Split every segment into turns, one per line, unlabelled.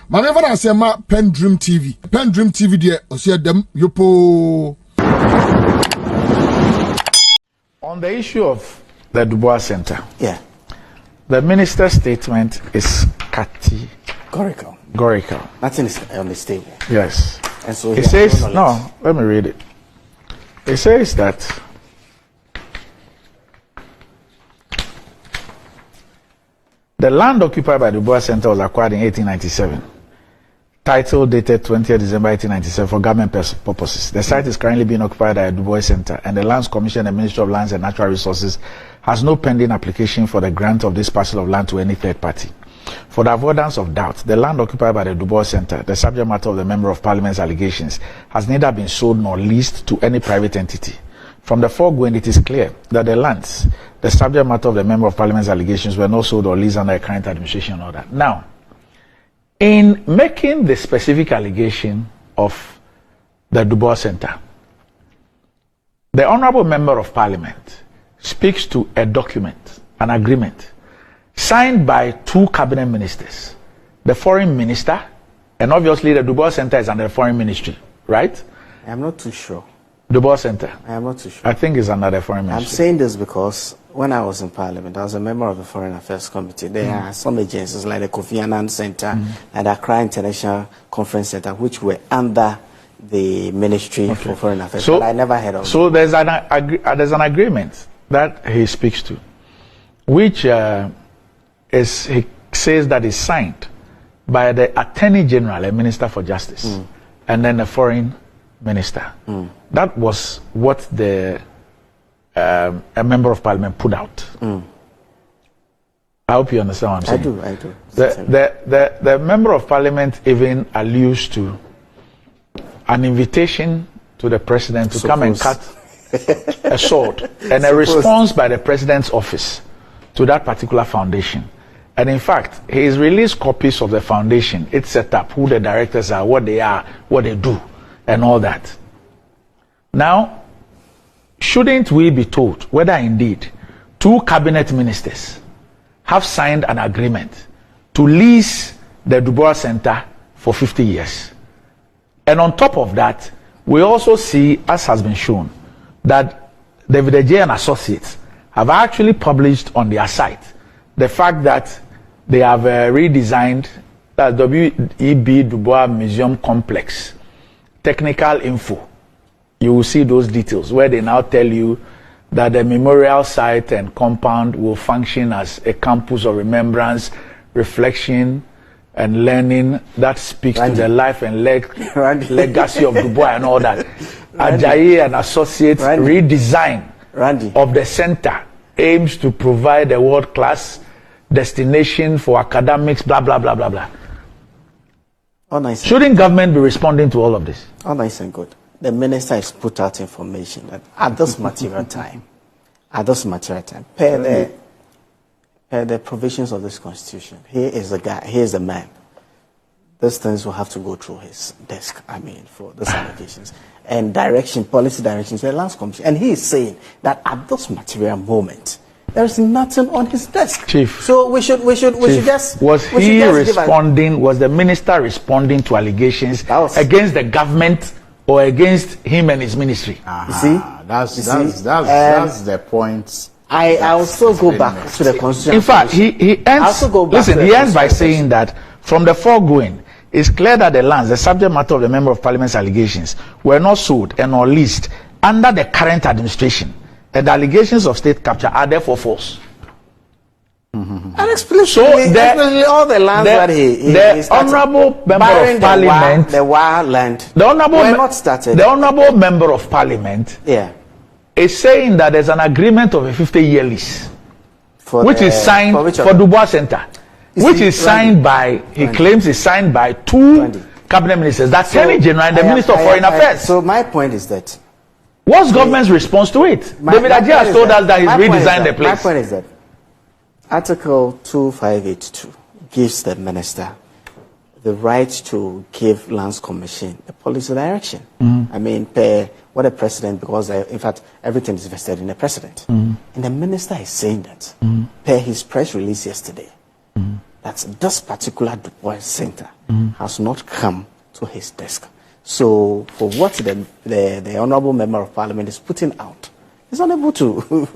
Manever I say ma PENDREAM TV. PENDREAM TV there, I see them yopo.
On the issue of the Dubois Center,
yeah,
the minister's statement is categorical.
Nothing is on the table.
Yes.
And so
it says, no, let me read it. It says that the land occupied by the Dubois Center was acquired in 1897. Title dated 20th December 1897 for government purposes. The site is currently being occupied by the Dubois Center, and the Lands Commission and Ministry of Lands and Natural Resources has no pending application for the grant of this parcel of land to any third party. For the avoidance of doubt, the land occupied by the Dubois Center, the subject matter of the Member of Parliament's allegations, has neither been sold nor leased to any private entity. From the foregoing, it is clear that the lands, the subject matter of the Member of Parliament's allegations, were not sold or leased under a current administration order. Now, in making the specific allegation of the Dubois Center, the Honourable Member of Parliament speaks to a document, an agreement, signed by two cabinet ministers, the foreign minister, and obviously the Dubois Center is under the foreign ministry, right?
I'm not too sure.
Dubois Center?
I am not too sure.
I think it's under the foreign ministry.
I'm saying this because when I was in Parliament, I was a member of the Foreign Affairs Committee. There are some agencies like the Kofi Annan Center and the Accra International Conference Center, which were under the Ministry for Foreign Affairs. But I never heard of
So there's an agreement that he speaks to, which he says that is signed by the Attorney General, a Minister for Justice, and then the Foreign Minister. That was what a Member of Parliament put out. I hope you understand what I'm saying.
I do.
The Member of Parliament even alludes to an invitation to the President to come and cut a sword, and a response by the President's office to that particular foundation. And in fact, he's released copies of the foundation, its setup, who the directors are, what they do, and all that. Now, shouldn't we be told whether indeed two cabinet ministers have signed an agreement to lease the Dubois Center for 50 years? And on top of that, we also see, as has been shown, that David J. and Associates have actually published on their site the fact that they have redesigned the W.E.B. Dubois Museum Complex. Technical info. You will see those details where they now tell you that the memorial site and compound will function as a campus of remembrance, reflection, and learning that speaks to the life and legacy of Dubois and all that. Ajayi and Associates redesign of the center aims to provide a world-class destination for academics, blah, blah, blah, blah, blah.
Oh, nice.
Shouldn't government be responding to all of this?
Oh, nice and good. The minister has put out information that at this material time, per the provisions of this constitution, he is the guy, he is the man. These things will have to go through his desk, for these allegations. And policy directions, the Lands Commission. And he is saying that at this material moment, there is nothing on his desk.
Chief.
So we should just...
Was the minister responding to allegations against the government or against him and his ministry?
You see?
That's the point.
I also go back to the constitution.
In fact, he ends by saying that from the foregoing, it's clear that the lands, the subject matter of the Member of Parliament's allegations, were not sold and or leased under the current administration, and the allegations of state capture are therefore false.
And explicitly, all the lands that
the Honourable Member of Parliament,
the wild land,
the Honourable Member of Parliament, is saying that there's an agreement of a 50-year lease, which is signed for Dubois Center, which is signed by, he claims is signed by two cabinet ministers, that's Attorney General and the Minister of Foreign Affairs.
So my point is that,
what's government's response to it? David Ajay has told us that he's redesigned the place.
My point is that Article 2582 gives the minister the right to give Lands Commission a policy direction. Per what the president, because in fact everything is vested in the president. And the minister is saying that per his press release yesterday, that this particular Dubois Center has not come to his desk. So for what the Honorable Member of Parliament is putting out, he's unable to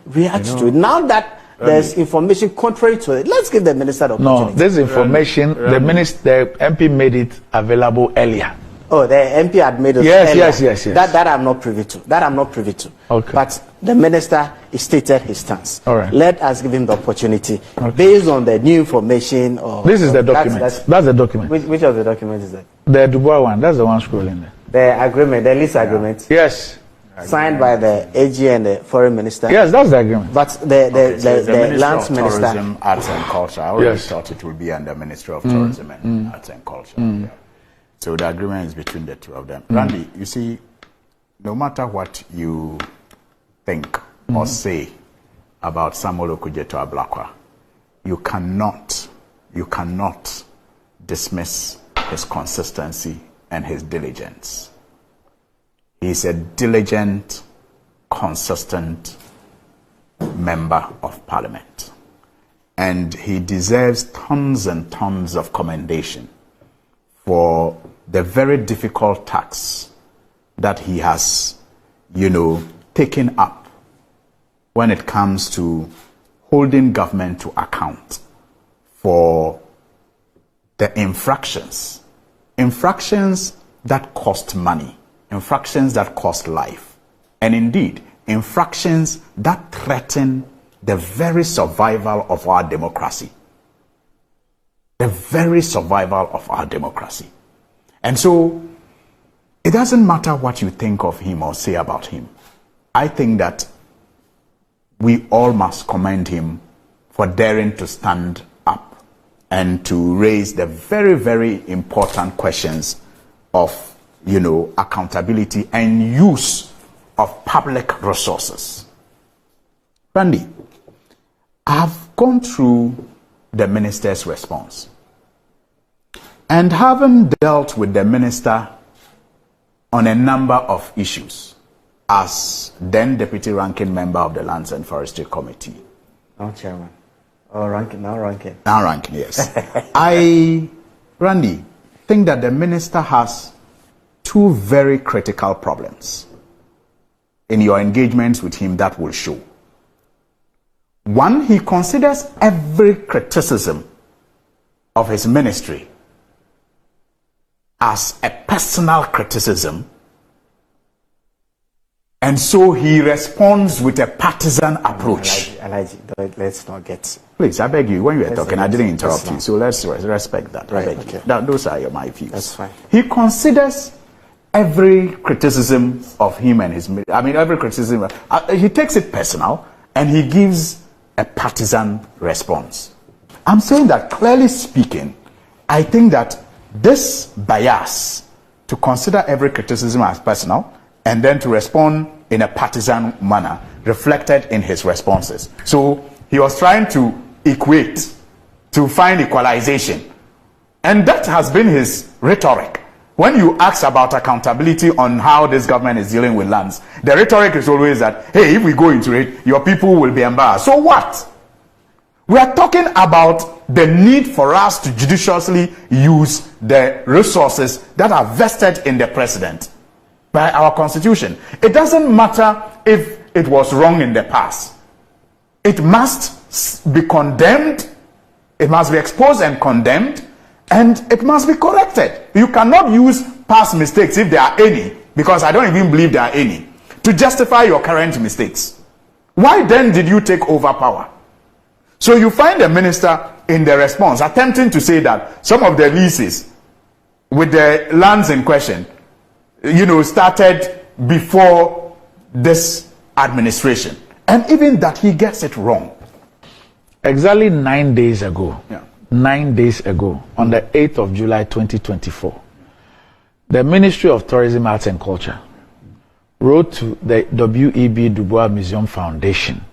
react to it. Now that there's information contrary to it, let's give the minister the opportunity.
No, this information, the MP made it available earlier.
Oh, the MP had made it
yes,
earlier.
yes.
That I'm not privy to. That I'm not privy to.
Okay.
But the minister stated his stance.
All right.
Let us give him the opportunity based on the new information.
This is the document. That's the document.
Which of the documents is that?
The Dubois one. That's the one scrolling there.
The agreement, the lease agreement.
Yes.
Signed by the AG and the foreign minister.
Yes, that's the agreement.
But the lands minister.
Tourism, Arts and Culture. I always thought it would be under Ministry of Tourism and Arts and Culture. Yeah. So the agreement is between the two of them. Randy, you see, no matter what you think or say about Samuel Okudzeto Ablakwa, you cannot dismiss his consistency and his diligence. He's a diligent, consistent member of Parliament. And he deserves tons and tons of commendation for the very difficult task that he has, taken up when it comes to holding government to account for the infractions that cost money, infractions that cost life, and indeed, infractions that threaten the very survival of our democracy. The very survival of our democracy. And so, it doesn't matter what you think of him or say about him. I think that we all must commend him for daring to stand up and to raise the very, very important questions of, accountability and use of public resources. Randy, I've gone through the minister's response. And having dealt with the minister on a number of issues as then deputy ranking member of the Lands and Forestry Committee.
Now chairman. Oh, ranking. Now
ranking, yes. I, Randy, think that the minister has two very critical problems in your engagements with him that will show. One, he considers every criticism of his ministry as a personal criticism, and so he responds with a partisan approach.
Elijah, let's not get...
Please, I beg you, when you were talking, I didn't interrupt you, so let's respect that.
Right,
I beg you.
okay.
Those are my views.
That's fine.
He considers every criticism of him and every criticism, he takes it personal, and he gives a partisan response. I'm saying that, clearly speaking, I think that this bias to consider every criticism as personal and then to respond in a partisan manner reflected in his responses. So he was trying to equate, to find equalization. And that has been his rhetoric. When you ask about accountability on how this government is dealing with lands, the rhetoric is always that, hey, if we go into it, your people will be embarrassed. So what? We are talking about the need for us to judiciously use the resources that are vested in the president by our constitution. It doesn't matter if it was wrong in the past. It must be condemned, it must be exposed and condemned, and it must be corrected. You cannot use past mistakes, if there are any, because I don't even believe there are any, to justify your current mistakes. Why then did you take over power? So you find the minister in the response attempting to say that some of the leases with the lands in question, started before this administration. And even that he gets it wrong.
Exactly 9 days ago, 9 days ago, on the 8th of July 2024, the Ministry of Tourism, Arts and Culture wrote to the W.E.B. Dubois Museum Foundation.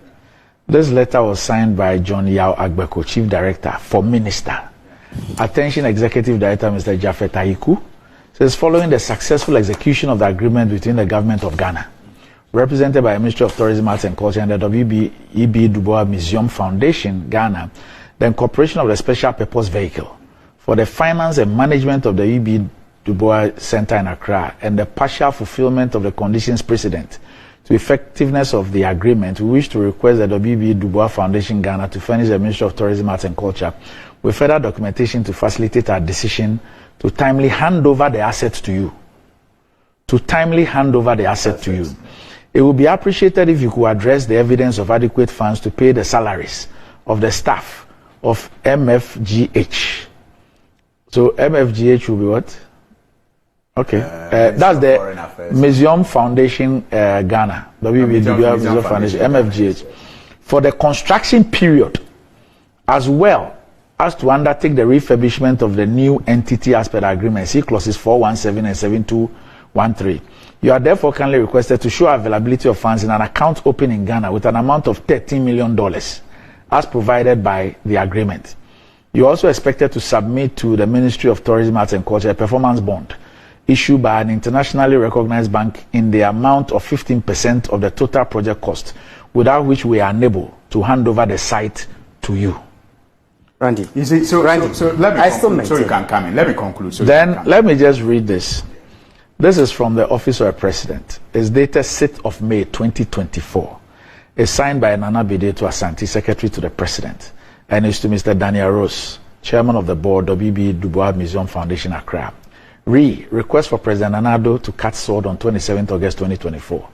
This letter was signed by John Yao Agbeko, Chief Director for Minister. Attention Executive Director Mr. Jafet Aiku says, following the successful execution of the agreement between the government of Ghana, represented by the Ministry of Tourism, Arts and Culture and the W.E.B. Dubois Museum Foundation, Ghana, the incorporation of the special purpose vehicle for the finance and management of the E.B. Du Bois Center in Accra and the partial fulfillment of the conditions precedent to effectiveness of the agreement, we wish to request the W.B. Du Bois Foundation Ghana to furnish the Ministry of Tourism, Arts and Culture with further documentation to facilitate our decision to timely hand over the assets to you. To timely hand over the asset to you. It would be appreciated if you could address the evidence of adequate funds to pay the salaries of the staff of MFGH. So MFGH will be what? Okay, that's the Museum Foundation Ghana, WB Museum Foundation, MFGH, for the construction period, as well as to undertake the refurbishment of the new entity as per the agreement, see clauses 417 and 7213. You are therefore kindly requested to show availability of funds in an account open in Ghana with an amount of $13 million, as provided by the agreement. You are also expected to submit to the Ministry of Tourism, Arts and Culture a performance bond issued by an internationally recognized bank in the amount of 15% of the total project cost, without which we are unable to hand over the site to you.
Randy, you see, so let me conclude, so you can come in. Let me conclude. So
then let me just read this. This is from the Office of the President. It's dated 6th of May 2024. It's signed by Nana Bedeto Asante, Secretary to the President, and it's to Mr. Daniel Rose, Chairman of the Board, WB Du Bois Museum Foundation, Accra. Request for President Nanado to cut sword on 27th August 2024.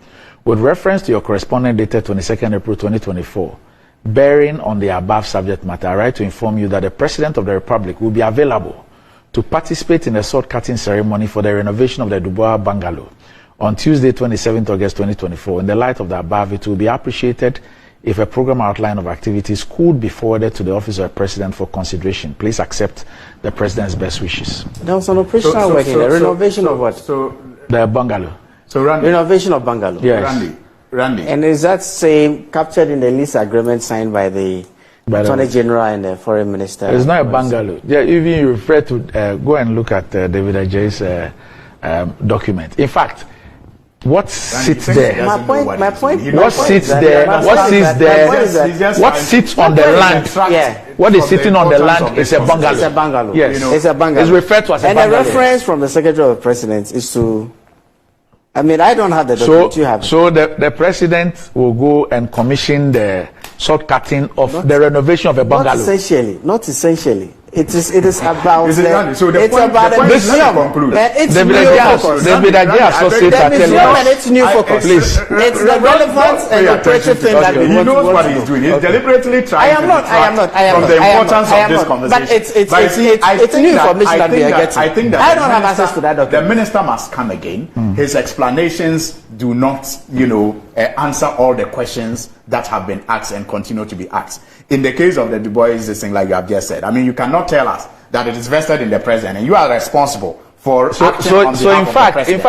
With reference to your correspondence dated 22nd April 2024, bearing on the above subject matter, I write to inform you that the President of the Republic will be available to participate in the sword cutting ceremony for the renovation of the Du Bois bungalow on Tuesday 27th August 2024. In the light of the above, it will be appreciated if a program outline of activities could be forwarded to the Office of the President for consideration. Please accept the President's best wishes.
There was an operational working, the renovation of what?
The bungalow.
So Randy,
renovation of bungalow.
Yes.
Randy.
And is that same captured in the lease agreement signed by the Attorney General and the Foreign Minister?
It's not a bungalow. Yeah, even you refer to, go and look at David Ajay's document. In fact, what sits there? What sits there? What sits on the land?
Yeah.
What is sitting on the land is a bungalow.
It's a bungalow.
Yes,
it's a bungalow.
It's referred to as a bungalow.
And the reference from the Secretary of the President is to. I mean, I don't have the document. You have.
So the President will go and commission the sword cutting of the renovation of a bungalow.
Not essentially. It is about.
So the
it's
point,
about
the
a museum.
It's new focus. David Ajay associates are telling us.
And it's new focus.
Please.
It's the relevant and operative thing that we want to do.
He knows what he's doing. He's deliberately trying to detract from the importance of this conversation.
But it's new information that we are getting. I don't have access to that document.
The minister must come again. His explanations do not, answer all the questions that have been asked and continue to be asked. In the case of the Du Bois, this thing like you have just said, I mean, you cannot tell us that it is vested in the president, and you are responsible for acting on behalf of the president.
In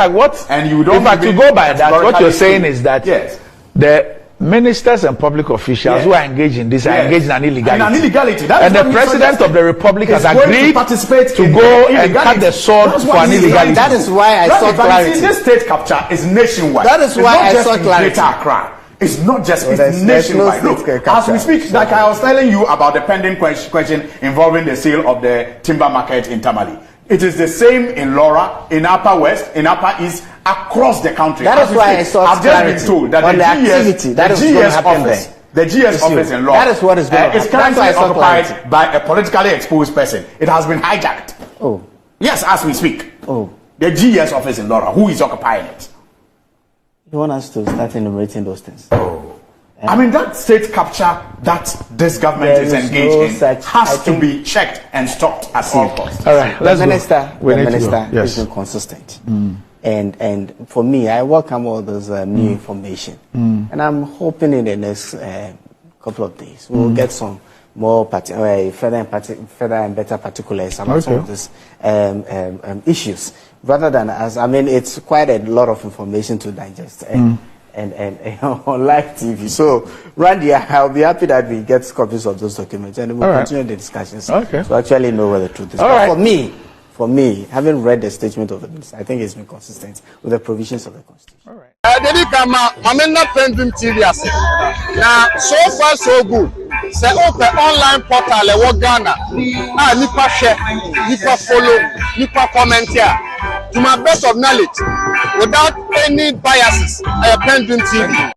fact, to go by that, what you're saying is that the ministers and public officials who are engaged in this are engaged in an illegality. And the president of the republic has agreed to go and cut the sword for an illegality.
That is why I sought clarity.
This state capture is nationwide.
That is why I sought clarity.
It's not just it's nationwide. Look, as we speak, like I was telling you about the pending question involving the sale of the timber market in Tamale. It is the same in Laura, in Upper West, in Upper East, across the country.
That is why I sought clarity.
I've just been told that the GS office in Laura
that is what is going to happen.
Is currently occupied by a politically exposed person. It has been hijacked.
Oh.
Yes, as we speak.
Oh.
The GS office in Laura, who is occupying it?
You want us to start enumerating those things?
Oh. I mean, that state capture that this government is engaged in has to be checked and stopped at all costs.
All right,
the minister is inconsistent. And for me, I welcome all those new information. And I'm hoping in the next couple of days, we'll get some more further and better particulars about some of these issues. Rather than it's quite a lot of information to digest and on live TV. So, Randy, I'll be happy that we get copies of those documents and we'll continue the discussions to actually know where the truth is. For me, having read the statement of the minister, I think it's been consistent with the provisions of the Constitution.
All right. I'm in the PENDREAM TV. Now, so far so good. Say open online portal e wo Ghana. Nipa share, nipa follow, nipa comment here. To my best of knowledge, without any biases, PENDREAM TV.